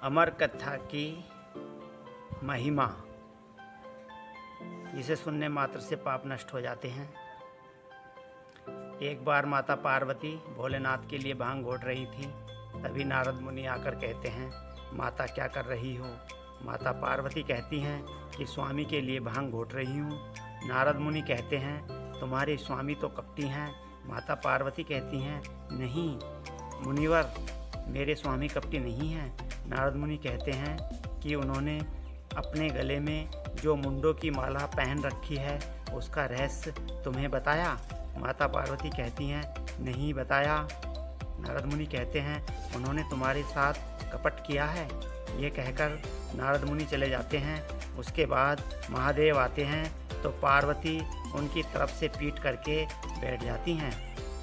अमर कथा की महिमा, जिसे सुनने मात्र से पाप नष्ट हो जाते हैं। एक बार माता पार्वती भोलेनाथ के लिए भांग घोट रही थी। तभी नारद मुनि आकर कहते हैं, माता क्या कर रही हो? माता पार्वती कहती हैं कि स्वामी के लिए भांग घोट रही हूँ। नारद मुनि कहते हैं, तुम्हारे स्वामी तो कपटी हैं। माता पार्वती कहती हैं, नहीं मुनिवर, मेरे स्वामी कपटी नहीं हैं। नारद मुनि कहते हैं कि उन्होंने अपने गले में जो मुंडों की माला पहन रखी है उसका रहस्य तुम्हें बताया? माता पार्वती कहती हैं, नहीं बताया। नारद मुनि कहते हैं, उन्होंने तुम्हारे साथ कपट किया है। ये कहकर नारद मुनि चले जाते हैं। उसके बाद महादेव आते हैं तो पार्वती उनकी तरफ से पीट करके बैठ जाती हैं।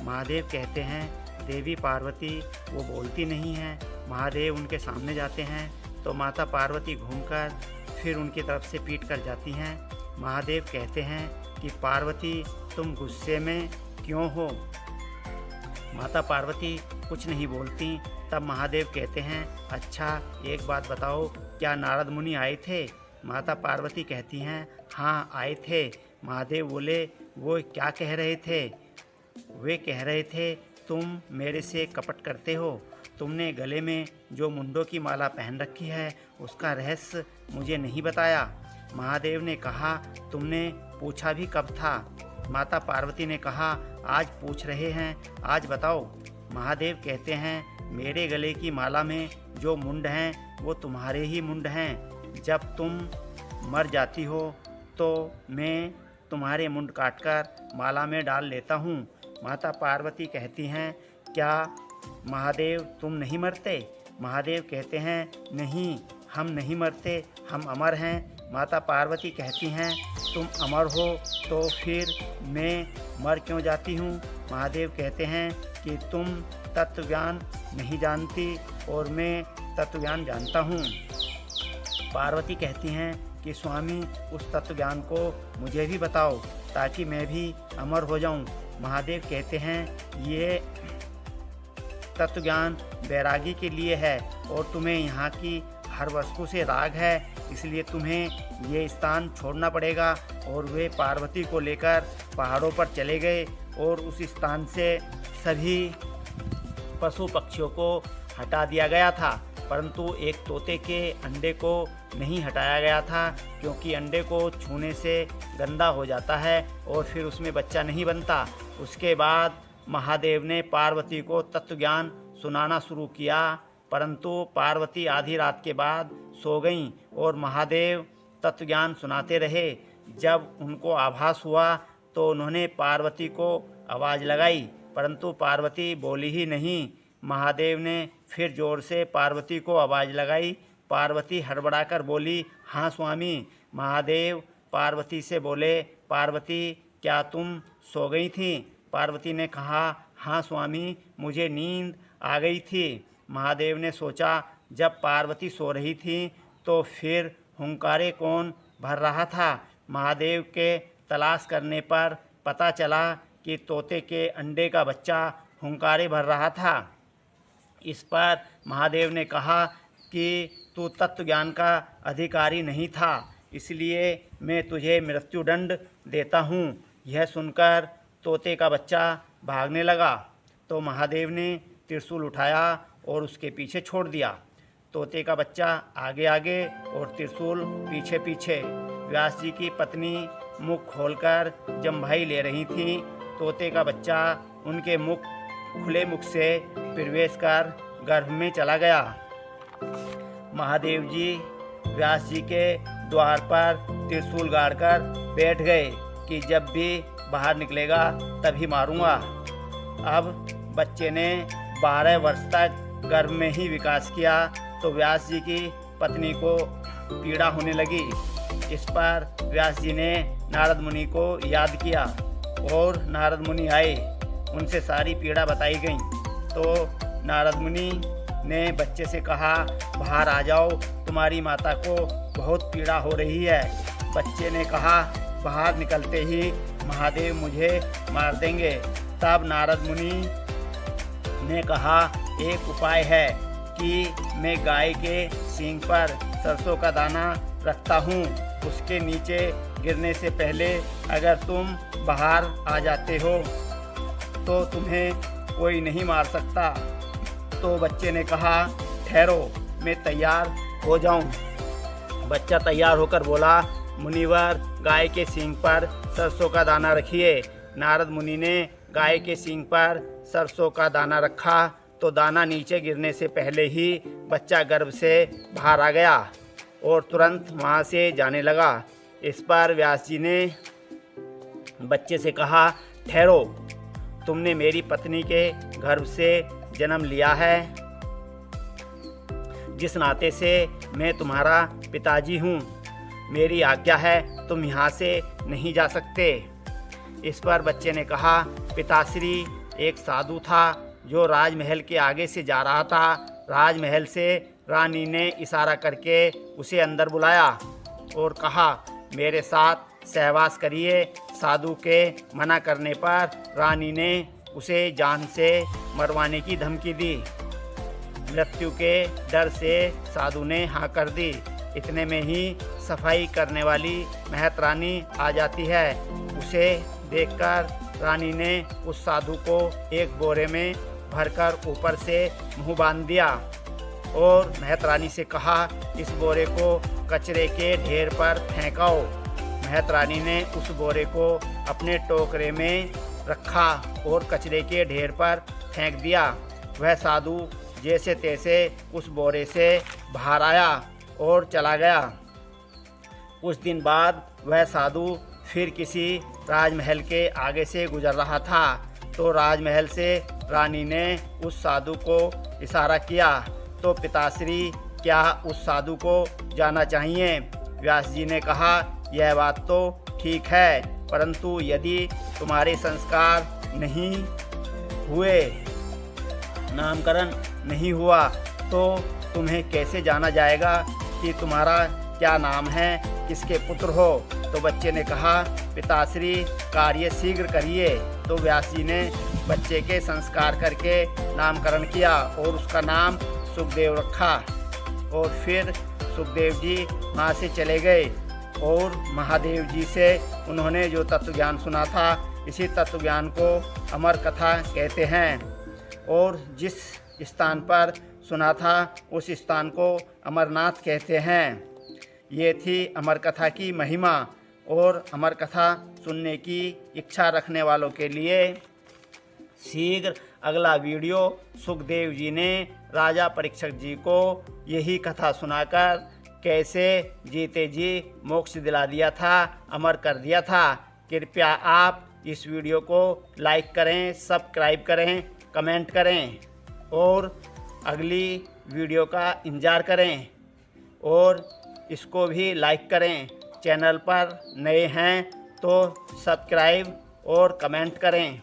महादेव कहते हैं, देवी पार्वती वो बोलती नहीं हैं। महादेव उनके सामने जाते हैं तो माता पार्वती घूमकर फिर उनकी तरफ से पीट कर जाती हैं। महादेव कहते हैं कि पार्वती तुम गुस्से में क्यों हो? माता पार्वती कुछ नहीं बोलती। तब महादेव कहते हैं, अच्छा एक बात बताओ, क्या नारद मुनि आए थे? माता पार्वती कहती हैं, हाँ आए थे। महादेव बोले, वो क्या कह रहे थे? वे कह रहे थे, तुम मेरे से कपट करते हो। तुमने गले में जो मुंडों की माला पहन रखी है उसका रहस्य मुझे नहीं बताया। महादेव ने कहा, तुमने पूछा भी कब था? माता पार्वती ने कहा, आज पूछ रहे हैं, आज बताओ। महादेव कहते हैं, मेरे गले की माला में जो मुंड हैं वो तुम्हारे ही मुंड हैं। जब तुम मर जाती हो तो मैं तुम्हारे मुंड काटकर माला में डाल लेता हूँ। माता पार्वती कहती हैं, क्या महादेव तुम नहीं मरते? महादेव कहते हैं, नहीं हम नहीं मरते, हम अमर हैं। माता पार्वती कहती हैं, तुम अमर हो तो फिर मैं मर क्यों जाती हूँ? महादेव कहते हैं कि तुम तत्वज्ञान नहीं जानती और मैं तत्वज्ञान जानता हूँ। पार्वती कहती हैं कि स्वामी उस तत्वज्ञान को मुझे भी बताओ ताकि मैं भी अमर हो जाऊँ। महादेव कहते हैं, ये तत्वज्ञान बैरागी के लिए है और तुम्हें यहाँ की हर वस्तु से राग है, इसलिए तुम्हें ये स्थान छोड़ना पड़ेगा। और वे पार्वती को लेकर पहाड़ों पर चले गए और उस स्थान से सभी पशु पक्षियों को हटा दिया गया था, परंतु एक तोते के अंडे को नहीं हटाया गया था, क्योंकि अंडे को छूने से गंदा हो जाता है और फिर उसमें बच्चा नहीं बनता। उसके बाद महादेव ने पार्वती को तत्वज्ञान सुनाना शुरू किया, परंतु पार्वती आधी रात के बाद सो गईं और महादेव तत्वज्ञान सुनाते रहे। जब उनको आभास हुआ तो उन्होंने पार्वती को आवाज़ लगाई, परंतु पार्वती बोली ही नहीं। महादेव ने फिर जोर से पार्वती को आवाज़ लगाई। पार्वती हड़बड़ाकर बोली, हाँ स्वामी। महादेव पार्वती से बोले, पार्वती क्या तुम सो गई थी? पार्वती ने कहा, हाँ स्वामी, मुझे नींद आ गई थी। महादेव ने सोचा, जब पार्वती सो रही थी तो फिर हुंकारे कौन भर रहा था? महादेव के तलाश करने पर पता चला कि तोते के अंडे का बच्चा हुंकारे भर रहा था। इस पर महादेव ने कहा कि तू तत्वज्ञान का अधिकारी नहीं था, इसलिए मैं तुझे मृत्युदंड देता हूँ। यह सुनकर तोते का बच्चा भागने लगा तो महादेव ने त्रिशूल उठाया और उसके पीछे छोड़ दिया। तोते का बच्चा आगे आगे और त्रिशूल पीछे पीछे। व्यास जी की पत्नी मुख खोलकर जम्भाई ले रही थी। तोते का बच्चा उनके खुले मुख से प्रवेश कर गर्भ में चला गया। महादेव जी व्यास जी के द्वार पर त्रिशूल गाड़कर बैठ गए कि जब भी बाहर निकलेगा तभी मारूंगा। अब बच्चे ने 12 वर्ष तक गर्भ में ही विकास किया तो व्यास जी की पत्नी को पीड़ा होने लगी। इस पर व्यास जी ने नारद मुनि को याद किया और नारद मुनि आए, उनसे सारी पीड़ा बताई गई। तो नारद मुनि ने बच्चे से कहा, बाहर आ जाओ, तुम्हारी माता को बहुत पीड़ा हो रही है। बच्चे ने कहा, बाहर निकलते ही महादेव मुझे मार देंगे। तब नारद मुनि ने कहा, एक उपाय है कि मैं गाय के सींग पर सरसों का दाना रखता हूँ, उसके नीचे गिरने से पहले अगर तुम बाहर आ जाते हो तो तुम्हें कोई नहीं मार सकता। तो बच्चे ने कहा, ठहरो, मैं तैयार हो जाऊं। बच्चा तैयार होकर बोला, मुनिवर, गाय के सींग पर सरसों का दाना रखिए। नारद मुनि ने गाय के सींग पर सरसों का दाना रखा तो दाना नीचे गिरने से पहले ही बच्चा गर्भ से बाहर आ गया और तुरंत वहाँ से जाने लगा। इस पर व्यास जी ने बच्चे से कहा, ठहरो, तुमने मेरी पत्नी के गर्भ से जन्म लिया है, जिस नाते से मैं तुम्हारा पिताजी हूँ, मेरी आज्ञा है, तुम यहाँ से नहीं जा सकते। इस पर बच्चे ने कहा, पिताश्री, एक साधु था जो राजमहल के आगे से जा रहा था। राजमहल से रानी ने इशारा करके उसे अंदर बुलाया और कहा, मेरे साथ सहवास करिए। साधु के मना करने पर रानी ने उसे जान से मरवाने की धमकी दी। मृत्यु के डर से साधु ने हाँ कर दी। इतने में ही सफाई करने वाली महत रानी आ जाती है। उसे देखकर रानी ने उस साधु को एक बोरे में भरकर ऊपर से मुंह बांध दिया और महत रानी से कहा, इस बोरे को कचरे के ढेर पर फेंकाओ। महत रानी ने उस बोरे को अपने टोकरे में रखा और कचरे के ढेर पर फेंक दिया। वह साधु जैसे तैसे उस बोरे से बाहर आया और चला गया। कुछ दिन बाद वह साधु फिर किसी राजमहल के आगे से गुजर रहा था तो राजमहल से रानी ने उस साधु को इशारा किया, तो पिताश्री, क्या उस साधु को जाना चाहिए? व्यास जी ने कहा, यह बात तो ठीक है, परंतु यदि तुम्हारे संस्कार नहीं हुए, नामकरण नहीं हुआ, तो तुम्हें कैसे जाना जाएगा कि तुम्हारा क्या नाम है, किसके पुत्र हो? तो बच्चे ने कहा, पिताश्री, कार्य शीघ्र करिए। तो व्यास जी ने बच्चे के संस्कार करके नामकरण किया और उसका नाम सुखदेव रखा। और फिर सुखदेव जी वहाँ से चले गए और महादेव जी से उन्होंने जो तत्व ज्ञान सुना था, इसी तत्व ज्ञान को अमर कथा कहते हैं। और जिस स्थान पर सुना था उस स्थान को अमरनाथ कहते हैं। ये थी अमर कथा की महिमा। और अमर कथा सुनने की इच्छा रखने वालों के लिए शीघ्र अगला वीडियो सुखदेव जी ने राजा परीक्षक जी को यही कथा सुनाकर कैसे जीते जी मोक्ष दिला दिया था, अमर कर दिया था। कृपया आप इस वीडियो को लाइक करें, सब्सक्राइब करें, कमेंट करें और अगली वीडियो का इंतज़ार करें और इसको भी लाइक करें। चैनल पर नए हैं तो सब्सक्राइब और कमेंट करें।